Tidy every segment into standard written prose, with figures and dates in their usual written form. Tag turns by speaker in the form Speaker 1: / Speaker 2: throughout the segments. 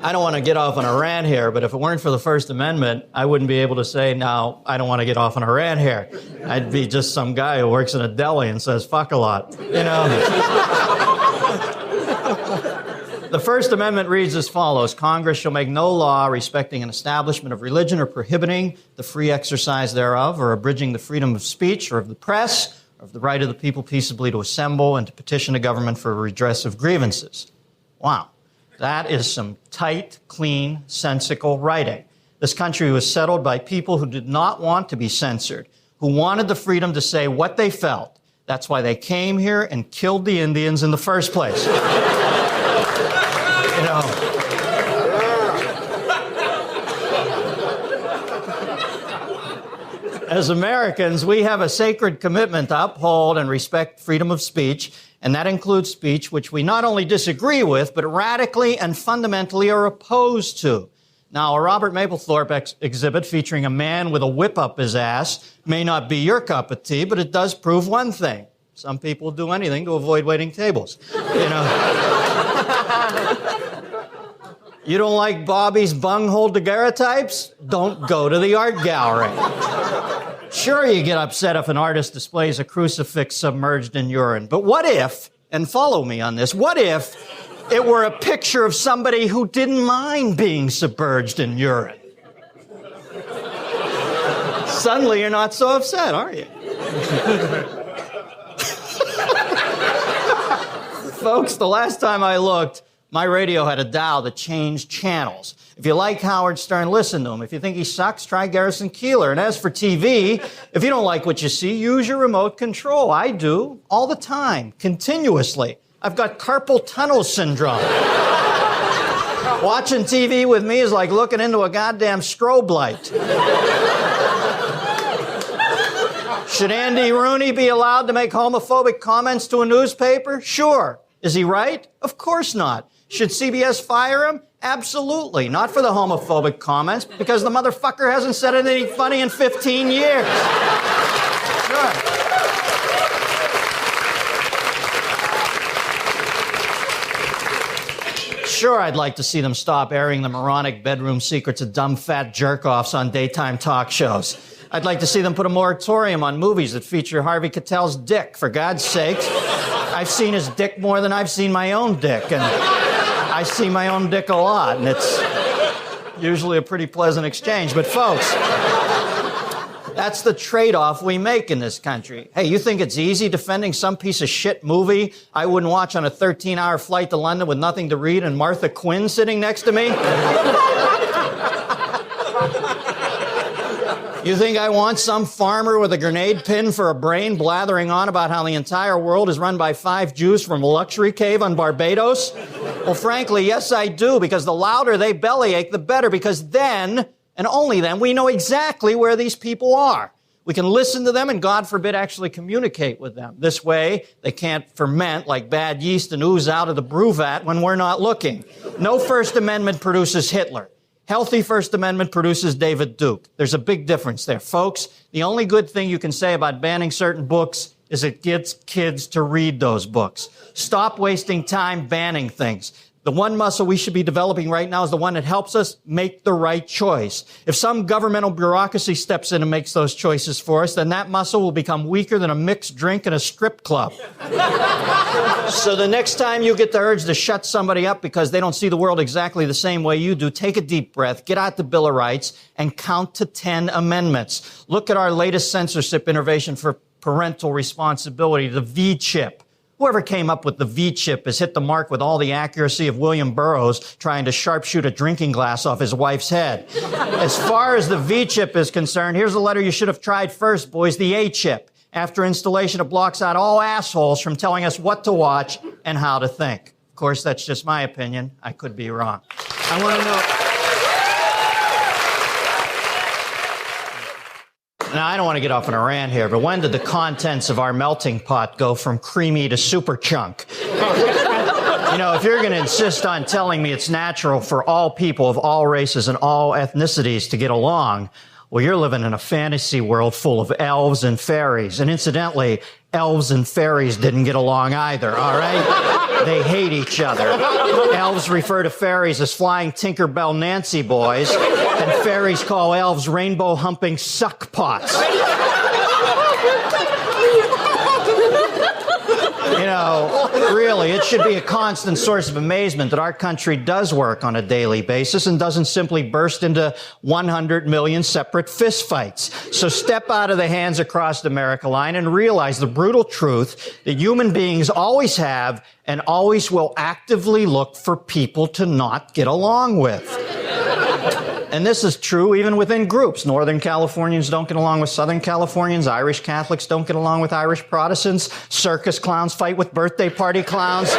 Speaker 1: I don't want to get off on a rant here, but if it weren't for the First Amendment, I wouldn't be able to say, now, I don't want to get off on a rant here. I'd be just some guy who works in a deli and says, fuck a lot, you know? The First Amendment reads as follows: Congress shall make no law respecting an establishment of religion or prohibiting the free exercise thereof or abridging the freedom of speech or of the press or of the right of the people peaceably to assemble and to petition the government for redress of grievances. Wow. That is some tight, clean, sensical writing. This country was settled by people who did not want to be censored, who wanted the freedom to say what they felt. That's why they came here and killed the Indians in the first place. You know, as Americans, we have a sacred commitment to uphold and respect freedom of speech, and that includes speech which we not only disagree with, but radically and fundamentally are opposed to. Now, a Robert Mapplethorpe exhibit featuring a man with a whip up his ass may not be your cup of tea, but it does prove one thing. Some people will do anything to avoid waiting tables, you know. You don't like Bobby's bunghole daguerreotypes? Don't go to the art gallery. Sure, you get upset if an artist displays a crucifix submerged in urine. But what if, and follow me on this, what if it were a picture of somebody who didn't mind being submerged in urine? Suddenly you're not so upset, are you? Folks, the last time I looked, my radio had a dial that changed channels. If you like Howard Stern, listen to him. If you think he sucks, try Garrison Keillor. And as for TV, if you don't like what you see, use your remote control. I do, all the time, continuously. I've got carpal tunnel syndrome. Watching TV with me is like looking into a goddamn strobe light. Should Andy Rooney be allowed to make homophobic comments to a newspaper? Sure. Is he right? Of course not. Should CBS fire him? Absolutely. Not for the homophobic comments, because the motherfucker hasn't said anything funny in 15 years. Sure. Sure, I'd like to see them stop airing the moronic bedroom secrets of dumb fat jerk-offs on daytime talk shows. I'd like to see them put a moratorium on movies that feature Harvey Keitel's dick, for God's sakes. I've seen his dick more than I've seen my own dick, and I see my own dick a lot, and it's usually a pretty pleasant exchange. But folks, that's the trade-off we make in this country. Hey, you think it's easy defending some piece of shit movie I wouldn't watch on a 13-hour flight to London with nothing to read and Martha Quinn sitting next to me? You think I want some farmer with a grenade pin for a brain blathering on about how the entire world is run by 5 Jews from a luxury cave on Barbados? Well, frankly, yes, I do, because the louder they bellyache, the better, because then, and only then, we know exactly where these people are. We can listen to them and, God forbid, actually communicate with them. This way, they can't ferment like bad yeast and ooze out of the brew vat when we're not looking. No First Amendment produces Hitler. Healthy First Amendment produces David Duke. There's a big difference there. Folks, the only good thing you can say about banning certain books is it gets kids to read those books. Stop wasting time banning things. The one muscle we should be developing right now is the one that helps us make the right choice. If some governmental bureaucracy steps in and makes those choices for us, then that muscle will become weaker than a mixed drink in a strip club. So the next time you get the urge to shut somebody up because they don't see the world exactly the same way you do, take a deep breath, get out the Bill of Rights, and count to 10 amendments. Look at our latest censorship innovation for parental responsibility, the V-chip. Whoever came up with the V-chip has hit the mark with all the accuracy of William Burroughs trying to sharpshoot a drinking glass off his wife's head. As far as the V-chip is concerned, here's the letter you should have tried first, boys, the A-chip. After installation, it blocks out all assholes from telling us what to watch and how to think. Of course, that's just my opinion. I could be wrong. I want to know... Now, I don't want to get off on a rant here, but when did the contents of our melting pot go from creamy to super chunk? You know, if you're going to insist on telling me it's natural for all people of all races and all ethnicities to get along, well, you're living in a fantasy world full of elves and fairies. And incidentally, Elves and fairies didn't get along either, all right? They hate each other. Elves refer to fairies as flying Tinkerbell Nancy boys, and fairies call elves rainbow-humping suckpots. You know, really, it should be a constant source of amazement that our country does work on a daily basis and doesn't simply burst into 100 million separate fistfights. So step out of the hands across the America line and realize the brutal truth that human beings always have and always will actively look for people to not get along with. And this is true even within groups. Northern Californians don't get along with Southern Californians. Irish Catholics don't get along with Irish Protestants. Circus clowns fight with birthday party clowns.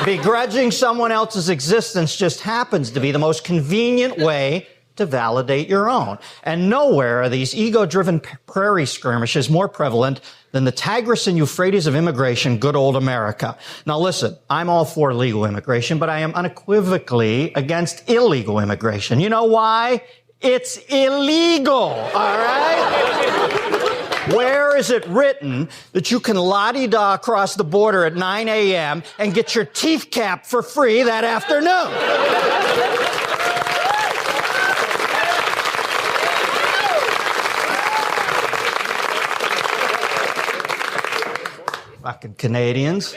Speaker 1: Begrudging someone else's existence just happens to be the most convenient way to validate your own. And nowhere are these ego-driven prairie skirmishes more prevalent than the Tigris and Euphrates of immigration, good old America. Now listen, I'm all for legal immigration, but I am unequivocally against illegal immigration. You know why? It's illegal, all right? Where is it written that you can la-di-da across the border at 9 a.m. and get your teeth capped for free that afternoon? Fucking Canadians.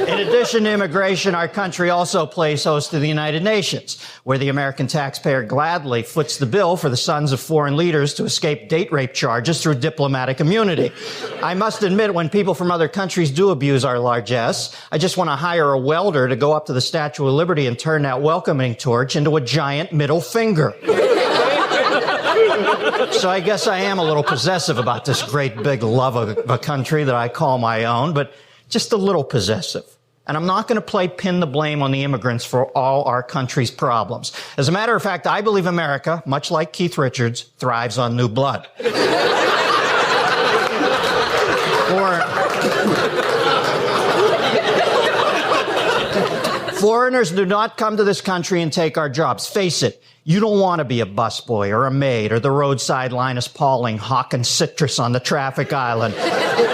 Speaker 1: In addition to immigration, our country also plays host to the United Nations, where the American taxpayer gladly foots the bill for the sons of foreign leaders to escape date rape charges through diplomatic immunity. I must admit, when people from other countries do abuse our largesse, I just want to hire a welder to go up to the Statue of Liberty and turn that welcoming torch into a giant middle finger. So I guess I am a little possessive about this great big love of a country that I call my own, but just a little possessive. And I'm not going to pin the blame on the immigrants for all our country's problems. As a matter of fact, I believe America, much like Keith Richards, thrives on new blood. Foreigners do not come to this country and take our jobs. Face it, you don't want to be a busboy or a maid or the roadside Linus Pauling hawking citrus on the traffic island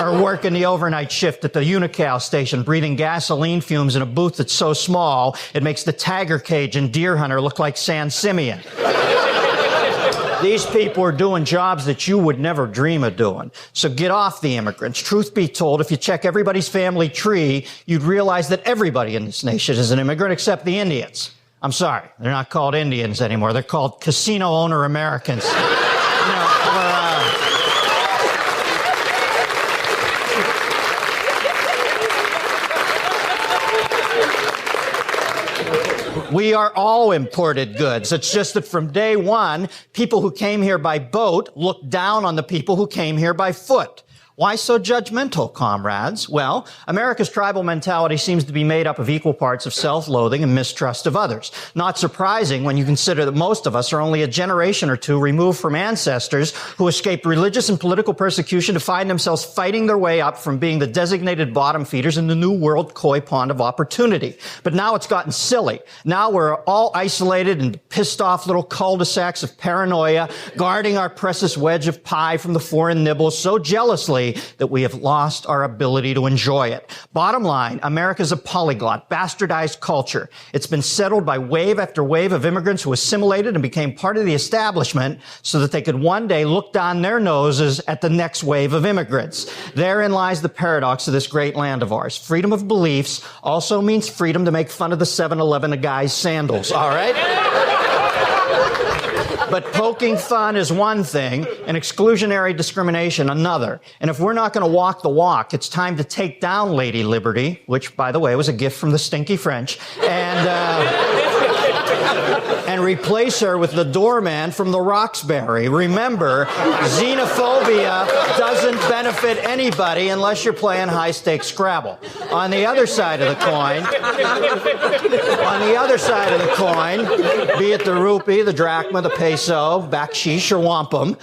Speaker 1: or working the overnight shift at the Unocal station breathing gasoline fumes in a booth that's so small it makes the Tiger Cage and Deer Hunter look like San Simeon. These people are doing jobs that you would never dream of doing. So get off the immigrants. Truth be told, if you check everybody's family tree, you'd realize that everybody in this nation is an immigrant except the Indians. I'm sorry, they're not called Indians anymore. They're called casino owner Americans. We are all imported goods. It's just that from day one, people who came here by boat looked down on the people who came here by foot. Why so judgmental, comrades? Well, America's tribal mentality seems to be made up of equal parts of self-loathing and mistrust of others. Not surprising when you consider that most of us are only a generation or two removed from ancestors who escaped religious and political persecution to find themselves fighting their way up from being the designated bottom feeders in the new world koi pond of opportunity. But now it's gotten silly. Now we're all isolated and pissed off little cul-de-sacs of paranoia, guarding our precious wedge of pie from the foreign nibbles so jealously that we have lost our ability to enjoy it. Bottom line, America's a polyglot, bastardized culture. It's been settled by wave after wave of immigrants who assimilated and became part of the establishment so that they could one day look down their noses at the next wave of immigrants. Therein lies the paradox of this great land of ours. Freedom of beliefs also means freedom to make fun of the 7-Eleven guy's sandals, all right? But poking fun is one thing, and exclusionary discrimination another. And if we're not going to walk the walk, it's time to take down Lady Liberty, which, by the way, was a gift from the stinky French, and replace her with the doorman from the Roxbury. Remember, xenophobia doesn't benefit anybody unless you're playing high-stakes Scrabble. On the other side of the coin, be it the rupee, the drachma, the peso, bakshish, or wampum,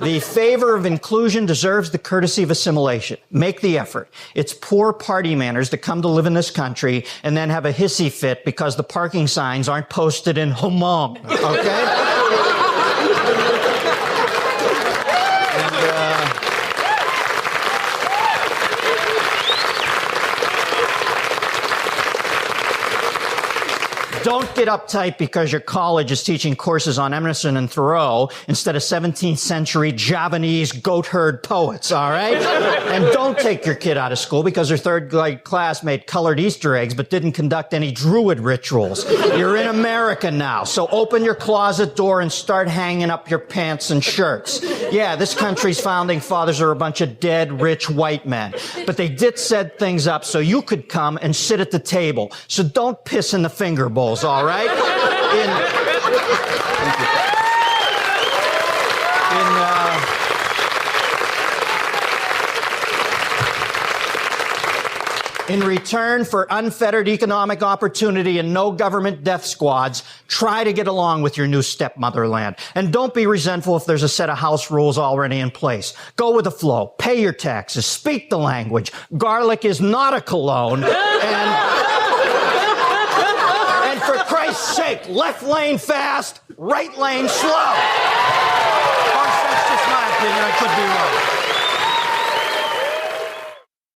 Speaker 1: The favor of inclusion deserves the courtesy of assimilation. Make the effort. It's poor party manners to come to live in this country and then have a hissy fit because the parking signs aren't posted in Hmong, okay? Don't get uptight because your college is teaching courses on Emerson and Thoreau instead of 17th century Javanese goat herd poets, all right? And don't take your kid out of school because their third grade class made colored Easter eggs but didn't conduct any druid rituals. You're in America now, so open your closet door and start hanging up your pants and shirts. Yeah, this country's founding fathers are a bunch of dead, rich white men. But they did set things up so you could come and sit at the table. So don't piss in the finger bowls, all right? In return for unfettered economic opportunity and no government death squads, try to get along with your new stepmotherland. And don't be resentful if there's a set of house rules already in place. Go with the flow. Pay your taxes. Speak the language. Garlic is not a cologne. And for Christ's sake, left lane fast, right lane slow. Of course, that's just my opinion. I could be wrong.